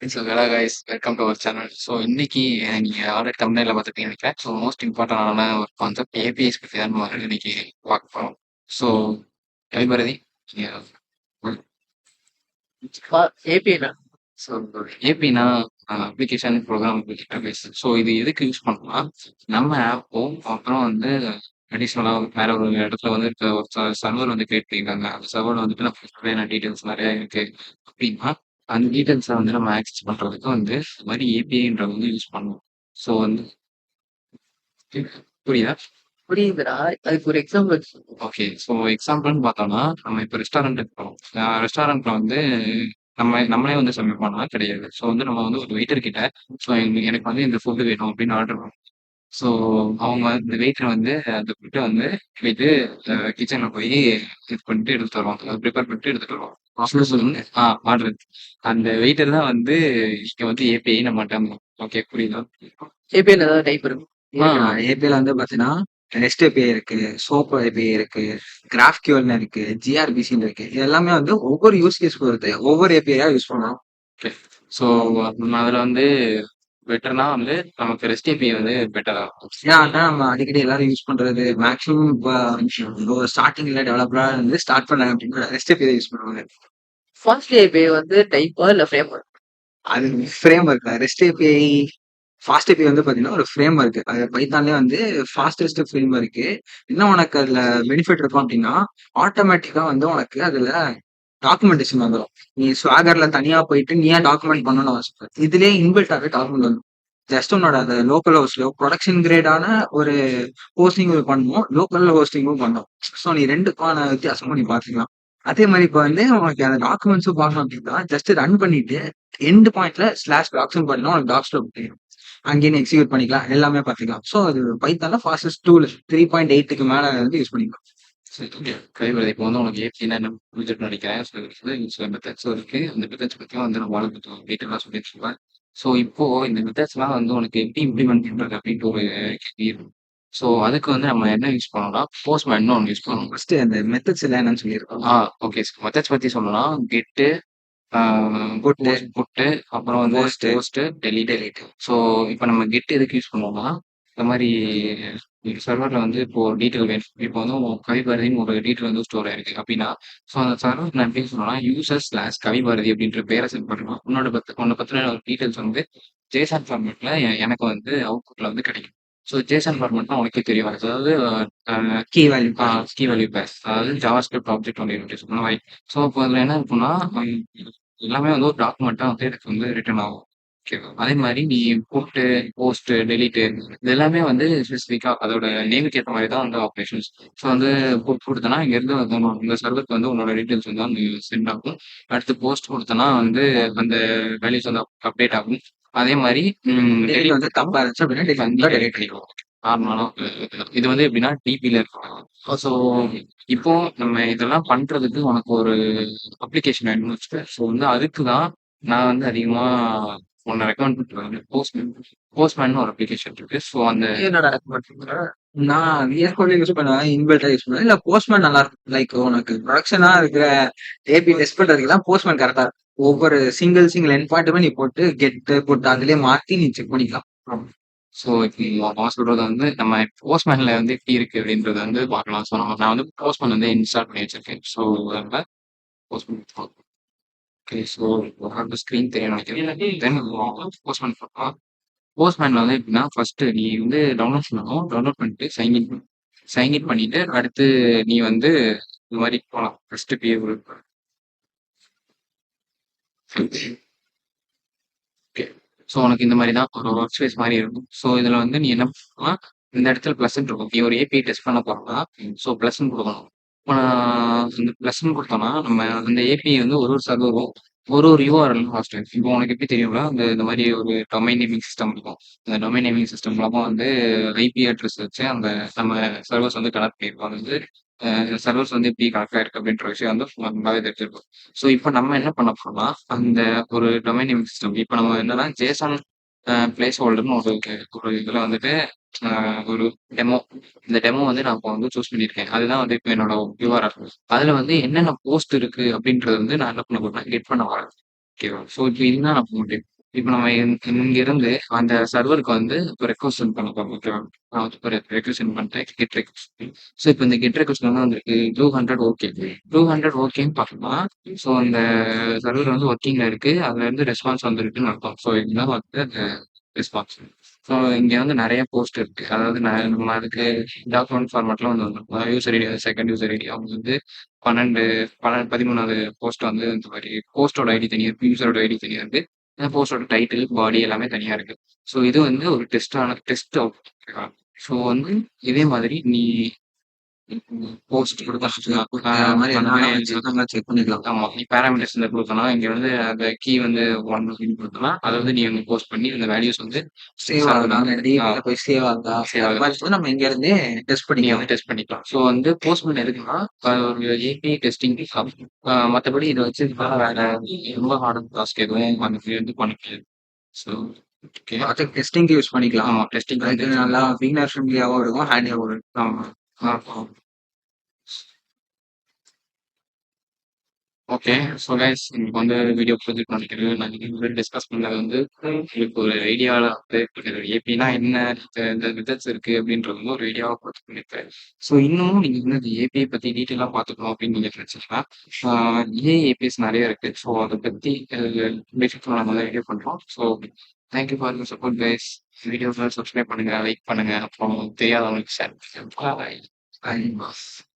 So hello guys welcome to our channel. So இன்னைக்கு நீங்கள் already தமிழ்ல பார்த்துருப்பீங்கன்னு நினைக்கிறேன். ஸோ மோஸ்ட் இம்பார்ட்டண்டான ஒரு கான்செப்ட் ஏபிஎஸ் பற்றி தான் நம்ம இன்னைக்கு பார்க்க போகிறோம். ஸோ கவிபாரதி நீங்கள் ஏபிஐனா ஸோ ஏபினா அப்ளிகேஷன் ப்ரோக்ராம் இன்டர்ஃபேஸ். ஸோ இது எதுக்கு யூஸ் பண்ணலாம், நம்ம ஆப்பும் அப்புறம் வந்து அடிஷ்னலாக வேற ஒரு இடத்துல வந்து இருக்க ஒரு சர்வர் வந்து கிரியேட் பண்ணியிருக்காங்க. அந்த சர்வர் வந்துட்டு நம்ம தேவையான டீட்டெயில்ஸ் நிறையா இருக்கு அப்படின்னா அந்த டீட்டெயில்ஸை வந்து நம்ம ஆக்சஸ் பண்ணுறதுக்கு வந்து இந்த மாதிரி ஏபிஐன்றது வந்து யூஸ் பண்ணுவோம். ஸோ வந்து புரியுதா? புரியுதுடா. அதுக்கு ஒரு எக்ஸாம்பிள் ஓகே. ஸோ எக்ஸாம்பிள்னு பார்த்தோம்னா நம்ம இப்போ ரெஸ்டாரண்ட்டுக்கு போகிறோம். ரெஸ்டாரண்ட்ல வந்து நம்மளே வந்து சப்மிட் பண்ணலாம் கிடையாது. ஸோ வந்து நம்ம வந்து ஒரு வெயிட்டர் கிட்ட ஸோ எனக்கு வந்து இந்த ஃபுட்டு வேணும் அப்படின்னு ஆர்டர் பண்ணுவோம். ஸோ அவங்க இந்த வெயிட்டர் வந்து அந்த ஃபுட்டை வந்து போயிட்டு கிச்சனில் போய் இது பண்ணிட்டு எடுத்துட்டு வருவாங்க, ப்ரிப்பேர் பண்ணிட்டு எடுத்துட்டு வருவாங்க. சொல்லுங்க ஆர்டர் அந்த வெயிட்டர் தான் வந்து இங்கே வந்து ஏபிஐ நம்மகிட்ட. ஓகே புரியுதா? ஏபிஐல ஏதாவது டைப் இருக்கும். ஏபிஐல வந்து பாத்தீங்கன்னா ரெஸ்ட் ஏபிஐ இருக்கு, சோப் ஏபிஐ இருக்கு, கிராஃப்கியூல்னு இருக்கு, ஜிஆர்பிசின்னு இருக்கு. இது எல்லாமே வந்து ஒவ்வொரு யூஸ் கேஸ் பொறுத்து ஒவ்வொரு ஏபிஐயா யூஸ் பண்ணலாம். ஓகே. ஸோ நம்ம அதில் வந்து பெட்டர்னா வந்து நமக்கு ரெஸ்ட் ஏபிஐ வந்து பெட்டரா இருக்கும். ஏன்னா அதான் நம்ம அடிக்கடி எல்லாரும் யூஸ் பண்றது மேக்ஸிமம் இப்போ ஸ்டார்டிங்ல டெவலப்பரா வந்து ஸ்டார்ட் பண்ணாங்க அப்படின்னா ரெஸ்ட் ஏபிஐ யூஸ் பண்ணுவாங்க. ஃபாஸ்ட் ஏபிஐ வந்து டைப்பா இல்ல ஃப்ரேம் ஒர்க்? அது frame work. Rest API fast API வந்து பாத்தீங்கன்னா ஒரு ஃப்ரேம் ஒர்க். அது பைத்தான்லயே வந்து ஃபாஸ்டஸ்ட் ஃப்ரேம் ஒர்க்கு. என்ன உனக்கு அதுல பெனிஃபிட் இருக்கும் அப்படின்னா ஆட்டோமேட்டிக்கா வந்து உனக்கு அதுல டாக்குமெண்டேஷன் வந்துடும். நீ ஸ்வாகர்ல தனியா போயிட்டு நீயா டாக்குமெண்ட் பண்ணணும்னு அவசியம் இல்லை. இதுலயே இன்பில்ட்டாவே டாக்குமெண்ட் வந்துடும். ஜஸ்ட் உன்னோட அந்த லோக்கல் ஹோஸ்ட்ல ப்ரொடக்ஷன் கிரேடான ஒரு ஹோஸ்டிங் பண்ணும், லோக்கல்ல ஹோஸ்டிங்கும் பண்ணும். ஸோ நீ ரெண்டுக்கான வித்தியாசமும் நீ பாத்துக்கலாம். அதே மாதிரி இப்போ வந்து உனக்கு அந்த டாக்குமெண்ட்ஸும் பார்க்கணும் அப்படின்னா ஜஸ்ட் ரன் பண்ணிட்டு எண்ட் பாயிண்ட்ல ஸ்லாஷ் டாக்ஸ்னு பண்ணா உனக்கு டாக்ஸ்ல தெரியும். அங்கேயே நீ எக்ஸிக்யூட் பண்ணிக்கலாம், எல்லாமே பார்த்துக்கலாம். ஸோ அது பைத்தான்ல ஃபாஸ்டஸ்ட் டூல் 3.8க்கு மேல வந்து யூஸ் பண்ணிக்கலாம். கைவிடுது. இப்போ வந்து உனக்கு ஏபின்னா என்ன புரிஞ்சுட்டு நினைக்கிறேன். ஸோ சில மெத்தட்ஸும் இருக்கு. அந்த மெத்தட்ஸ் பற்றியும் வந்து நம்ம கொஞ்சம் டீட்டெயிலாக சொல்லிட்டு இருக்கேன். ஸோ இப்போ இந்த மெத்தட்ஸ்லாம் வந்து உனக்கு எப்படி இம்ப்ளிமெண்ட் பண்றது அப்படின்ட்டு ஒரு கேள்வி இருக்கும். ஸோ அதுக்கு வந்து நம்ம என்ன யூஸ் பண்ணோம்னா போஸ்ட்மேன் ஒன்று யூஸ் பண்ணுவோம். ஃபர்ஸ்ட் அந்த மெத்தட்ஸ் எல்லாம் என்னன்னு சொல்லியிருக்கோம். ஓகே. மெத்தட்ஸ் பற்றி சொல்லணும்னா கெட்டு, புட்டு, புட்டு, அப்புறம் வந்து போஸ்ட், போஸ்ட், டெலிட். ஸோ இப்போ நம்ம கெட் எதுக்கு யூஸ் பண்ணுவோம்னா இந்த மாதிரி சர்வரில் வந்து இப்போ ஒரு டீட்டெயில் வேணும். இப்போ வந்து கவிபாரதின்னு ஒரு டீட்டெயில் வந்து ஸ்டோர் ஆயிருக்கு அப்படின்னா ஸோ அந்த சர்வர் நான் எப்படி சொல்லணும்னா யூசர் ஸ்லாஷ் கவிபாரதி அப்படின்ற பேரை செட் பண்ணலாம். உன்னை பற்றின ஒரு டீட்டெயில்ஸ் வந்து ஜேசன் ஃபார்மேட்டில் எனக்கு வந்து அவுட்புட்டில் வந்து கிடைக்கும். ஸோ ஜேசன் ஃபார்மேட்னா உனக்கே தெரியும். அதாவது key value key value pairs, அதாவது ஜாவாஸ்கிரிப்ட் ஆப்ஜெக்ட் ஓரியன்டேஷன் அந்த மாதிரி. ஸோ இப்போ அதில் என்ன இருக்குன்னா எல்லாமே வந்து ஒரு டாக்குமெண்ட்டாக வந்து எனக்கு வந்து ரிட்டர்ன் ஆகும். ஓகேவா? அதே மாதிரி நீ புட்டு, போஸ்ட், டெலிட் இது எல்லாமே வந்து ஸ்பெசிஃபிக்கா அதோட நேமுக்கு ஏற்ற மாதிரி தான் வந்து ஆப்ரேஷன்ஸ். ஸோ வந்து புட் கொடுத்தனா இங்கேருந்து வந்து இந்த சர்வருக்கு வந்து உன்னோட டீட்டெயில்ஸ் வந்து அங்கே சென்ட் ஆகும். அடுத்து போஸ்ட் கொடுத்தனா வந்து அந்த வேல்யூஸ் வந்து அப்டேட் ஆகும். அதே மாதிரி டெலிட் வந்து தப்பா இருந்துச்சு அப்படின்னா டெலிட் பண்ணிடுவோம். நார்மலான இது வந்து எப்படின்னா டிபியில் இருக்கும். ஸோ இப்போ நம்ம இதெல்லாம் பண்றதுக்கு உனக்கு ஒரு அப்ளிகேஷன் வேணும்னு வச்சுக்கோ. ஸோ வந்து அதுக்கு தான் நான் வந்து அதிகமா உன்னை ரெக்கமெண்ட் பண்ணுறது போஸ்ட்மேன். போஸ்ட்மேன் ஒரு அப்ளிகேஷன் இருக்கு. ஸோ அந்த என்னோட ரெக்கமெண்ட் நான் விஎஸ் கோட் யூஸ் பண்ணுவேன், இன்பில்ட்டா யூஸ் பண்ணுவேன். இல்ல போஸ்ட்மேன் நல்லா இருக்கும். லைக் உனக்கு ப்ரொடக்ஷனா இருக்கிற ஏபி டெஸ்ட் பண்றதுக்கு தான் போஸ்ட்மேன் கரெக்டா இருக்கும். ஒவ்வொரு சிங்கிள் எண்ட் பாயிண்ட்டுமே நீ போட்டு கெட் போட்டு அதுலயே மாத்தி நீ செக் பண்ணிக்கலாம். ஸோ இப்போ அவன் சொல்றது வந்து நம்ம போஸ்ட்மேன்ல வந்து எப்படி இருக்கு அப்படின்றத வந்து பார்க்கலாம். ஸோ நான் வந்து போஸ்ட்மேன் வந்து இன்ஸ்டால் பண்ணி வச்சிருக்கேன். ஸோ அதனால போஸ்ட்மேன் ஓகே. ஸோ அந்த ஸ்க்ரீன் தெரியும் நினைக்கிறேன். தென் போஸ்ட்மேன் பார்க்கலாம். போஸ்ட்மேன்ல வந்து எப்படின்னா ஃபர்ஸ்ட் நீ வந்து டவுன்லோட் பண்ணணும். டவுன்லோட் பண்ணிட்டு சைன்இன் பண்ணிட்டு அடுத்து நீ வந்து இந்த மாதிரி போகலாம். ஃபர்ஸ்ட் பே ஓகே. ஸோ உனக்கு இந்த மாதிரி தான் ஒரு ஒர்க் ஸ்பேஸ் மாதிரி இருக்கும். ஸோ இதில் வந்து நீ என்ன பண்ணலாம், இந்த இடத்துல ப்ளஸ்ன்னு இருக்கும். நீ ஒரு ஏபிஐ டெஸ்ட் பண்ண போகிறோம்னா ஸோ ப்ளஸ்ன்னு கொடுக்கணும். இப்போ இந்த ப்ளஸ்ன்னு கொடுத்தோம்னா நம்ம அந்த ஏபிஐ வந்து ஒரு சர்வரும் ஒரு யூஆர்எல் ஹாஸ்ட். இப்போ உனக்கு எப்படி தெரியும்ல இந்த மாதிரி ஒரு டொமைன் நேமிங் சிஸ்டம் இருக்கும். அந்த டொமைன் நேமிங் சிஸ்டம் மூலமா வந்து ஐபி அட்ரஸ் வச்சு அந்த நம்ம சர்வர்ஸ் வந்து கனெக்ட் பண்ணியிருப்பாங்க. வந்து சர்வர்ஸ் வந்து எப்படி கனெக்ட் ஆயிருக்கு அப்படின்ற விஷயம் வந்து நல்லாவே தெரிஞ்சிருக்கும். ஸோ இப்போ நம்ம என்ன பண்ண போறோம்னா அந்த ஒரு டொமைன் நேமிங் சிஸ்டம் இப்போ நம்ம என்னன்னா ஜேசன் பிளேஸ் ஹோல்டர்னு ஒரு இதில் வந்துட்டு ஒரு டெமோ. இந்த டெமோ வந்து நான் இப்போ வந்து சூஸ் பண்ணியிருக்கேன். அதுதான் வந்து இப்போ என்னோட யூஆர்எல். அதில் வந்து என்னென்ன போஸ்ட் இருக்கு அப்படின்றது வந்து நான் என்ன பண்ண போறேன் கெட் பண்ண வரேன். ஓகேவா? ஸோ இப்போ இதுதான் நம்ம முடியும். இப்போ நம்ம இங்கிருந்து அந்த சர்வருக்கு வந்து இப்போ ரெக்வெஸ்ட் சென்ட் பண்ண போறோம். ஓகேவா? நான் வந்து இப்போ ரெக்வெஸ்ட் சென்ட் பண்ணிட்டேன். Get request. ஸோ இப்போ இந்த கெட் ரெக்வெஸ்ட் வந்து வந்திருக்கு. 200 ஓகே. 200 ஓகேன்னு பார்த்தோம்னா, ஸோ அந்த சர்வர் வந்து ஒர்க்கிங்ல இருக்கு. அதுலேருந்து ரெஸ்பான்ஸ் வந்திருக்குன்னு அர்த்தம். ஸோ இதுதான் வந்து அந்த ரெஸ்பான்ஸ். ஸோ இங்க வந்து நெறைய போஸ்ட் இருக்கு. அதாவது நம்ம அதுக்கு டாக்குமெண்ட் ஃபார்மேட்ல வந்து வந்துரும். User ID, second user ID அவங்க வந்து 12 13வது போஸ்ட் வந்து இந்த மாரி போஸ்ட்டோட ஐடி தனியா இருக்கு. யூசரோட ஐடி தனியா இருக்கு. போஸ்ட்டோட டைட்டில், பாடி எல்லாமே தனியா இருக்கு. ஸோ இது வந்து ஒரு டெஸ்ட் அவுட். ஓகேவா? ஸோ வந்து இதே மாதிரி நீ போஸ்ட் குடுத்தா குடுத்த மாரி அந்த எதுனா மாரி நம்ம செக் பண்ணிக்கலாம். ஆமா. நீ பாராமீட்டர்ஸ் இந்த குடுத்தனா, இங்க வந்து அந்த கீ வந்து 1 அப்படின்னு குடுத்தனா, அத வந்து நீ வந்து போஸ்ட் பண்ணி இந்த வேல்யூஸ் வந்து சேவ் ஆகுதா? சர்வர்ல அந்த ஆ டிபில போய் சேவ் ஆகுதா? சேவ் அந்த ஆகுது. மாரி வந்து நம்ம இங்க இருந்தே டெஸ்ட் நீ பண்ணிக்கலாம். வந்து டெஸ்ட் பண்ணிக்கலாம். ஸோ வந்து போஸ்ட்மேன் எதுக்குன்னா, ஒரு ஏபிஐ டெஸ்டிங் மத்தபடி இத வச்சு வேற ரொம்ப ஹார்டான டாஸ்க் எதுவும் அந்த வந்து பண்ண முடியாது. So okay. ப்ராஜெக்ட் டெஸ்டிங்க்கு யூஸ் பண்ணிக்கலாம். ஆமா. டெஸ்டிங் அதுக்கு நல்லா பிகினர் ஃப்ரெண்ட்லியாவும் இருக்கும், ஹேண்டியாவும் இருக்கும். ஆமா. ஆமா. ஓகே. ஸோ கைஸ் இன்னைக்கு வந்து வீடியோ புரிஞ்சுட்டு நினைக்கிறேன். நான் இன்னைக்கு டிஸ்கஸ் பண்ணது வந்து உங்களுக்கு ஒரு ஐடியால வந்து ஏபினா என்ன, இந்த மெத்தட்ஸ் இருக்கு அப்படின்றது வந்து ஒரு ஐடியாவா கொடுத்து பண்ணியிருப்பேன். ஸோ இன்னமும் நீங்க வந்து இந்த ஏபிஐ பத்தி டீட்டெயிலா பார்த்துக்கணும் அப்படின்னு நீங்க நினைச்சீங்கன்னா, ஏஏபிஎஸ் நிறைய இருக்கு. ஸோ அதை பத்தி பேசிக்கலாம் நம்ம வீடியோ பண்றோம். So thank you for your support guys. Videos subscribe பண்ணுங்க, லைக் பண்ணுங்க, அப்புறம் தெரியாதவங்களுக்கு ஷேர் பண்ணுங்க. Bye. Bye.